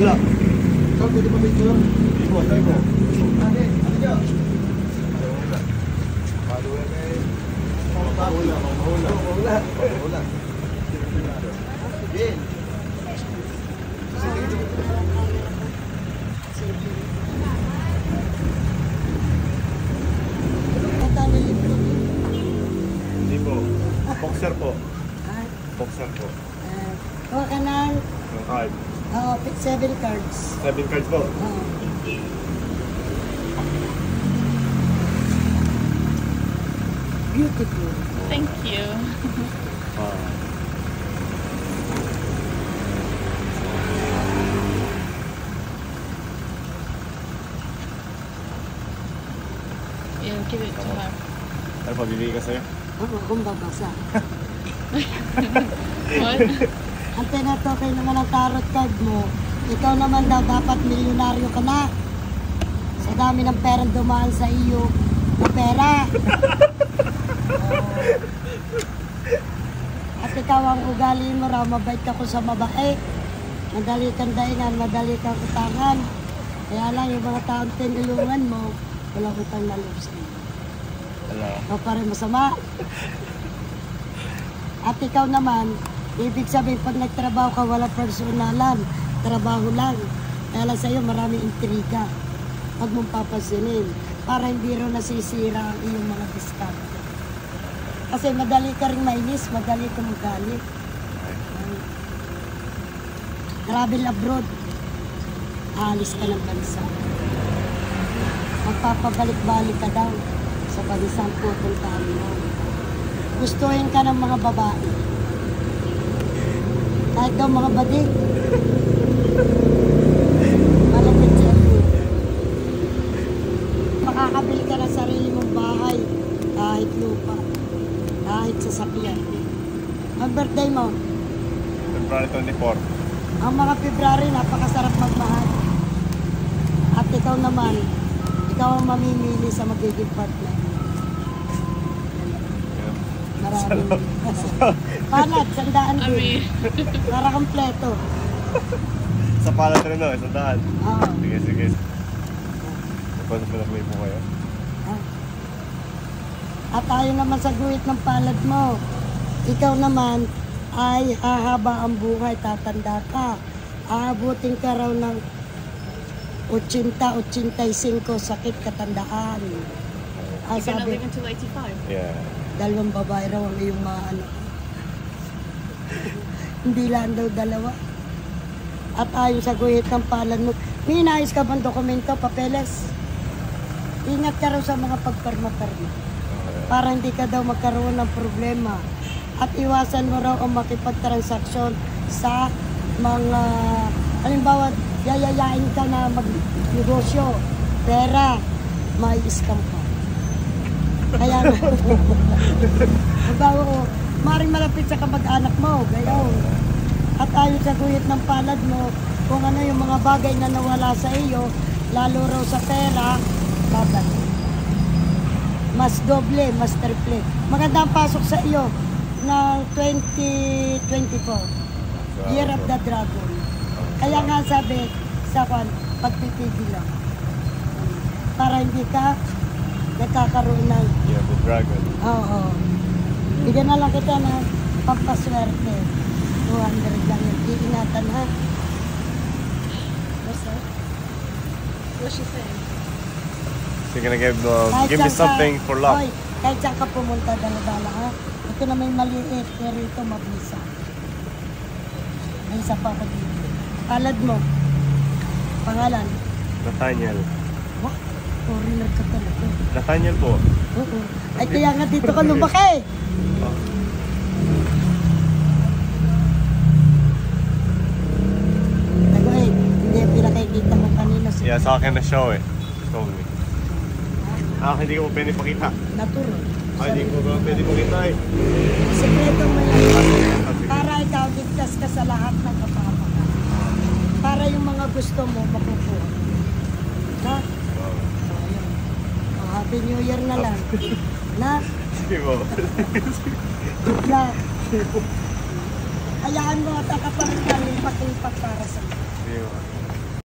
Wala. Saan pwede pa picture? Hindi po, tayo po. Ano nyo? Mahula. Sige. Hindi po. Boxer po. Boxer po. Kuha ka ng Yung card. 7 cards. 7 cards po. Beautiful. Thank you. You'll give it to her. Ano pa, bibigay ka sa'yo? Oo, kung babasa. What? Ang tinatokay naman ang tarot card mo, ikaw naman daw dapat milyonaryo ka na. Sa dami ng perang dumaan sa iyo na pera. At ikaw ang ugali mo raw, mabait ka ko sa babae. Madali kang daingan, madali kang utangan. Kaya lang yung mga taong tinulungan mo, walang utang na loob sa'yo. Wala. O parang masama. At ikaw naman, ibig sabihin pag nagtrabaho ka, wala personalan, trabaho lang. Kaya lang sa'yo maraming intriga. Huwag mong papansinin para hindi rin nasisira ang iyong mga diskarte. Kasi madali ka rin mainis, madali ka magalit. Travel abroad, alis ka ng bansa. Magpapabalik-balik ka daw sa bansang pupuntahan mo. Gustuhin ka ng mga babae. Kahit daw mga badik. Malapit sa iyo. Makakabili ka ng sarili mong bahay. Kahit lupa. Kahit sasakyan. Ang birthday mo? February 24. Ang mga February, napakasarap magmahal. At ikaw naman, ikaw ang mamimili sa magiging partner. Maraming. Panat, sandaan din. Para kompleto. Sa palad rin, no? Sandaan. Oo. Sige. Napalagay po kayo. At ayaw naman sa guhit ng palad mo. Ikaw naman ay hahaba ang buhay, tatanda ka. Aabutin ka raw ng 80-85 sakit katandaan. You're gonna live until 85? Yeah. 2 babae raw ang iyong mga anak. Hindi lang daw 2. At ayon sa guhit ng palad mo, may inayos ka bang dokumento, papeles? Ingat ka raw sa mga pagparma-parma. Para hindi ka daw magkaroon ng problema. At iwasan mo raw ang makipagtransaksyon sa mga, halimbawa, yayayain ka na magnegosyo, pera, may scam ka. Kaya nga, halimbawa, maring malapit sa kamag-anak mo, gayon. At ayon sa guhit ng palad mo, kung ano yung mga bagay na nawala sa iyo, lalo raw sa pera, babalik. Mas doble, mas triple. Maganda ang pasok sa iyo ng 2024. Year of the Dragon. Kaya nga sabi sa pagpipigil lang. Para hindi ka nagkakaroon ng... Year of the Dragon. Oo. Bigyan na lang kita ng pampaswerte. 200 lang yung iingatan, ha? What's that? What's she saying? She's gonna give me something for love. Hoy, kahit saan ka pumunta, dala-dala, ha? Ito na may maliit, pero ito mabisa. May isa pa ako dito. Palad mo. Pangalan? Nathaniel. What? Foreigner ka talaga. Nathaniel po. Oo. Ay, kaya nga dito ka lumaki. Tagoy, hindi pinakikita mo kanina. Yeah, sa akin na show eh. She told me. Hindi ko pwede pakita. Naturo. Hindi ko pwede pakita eh. Sikreto mo yan. Para ikaw ligtas ka sa lahat ng kapapaka. Para yung mga gusto mo makukuha. Ha? Oh, Happy New Year na lang. Na? Sige po. Good luck. Hayaan mo at ang kapalit ka lipat-lipat para sa iyo. Sige po.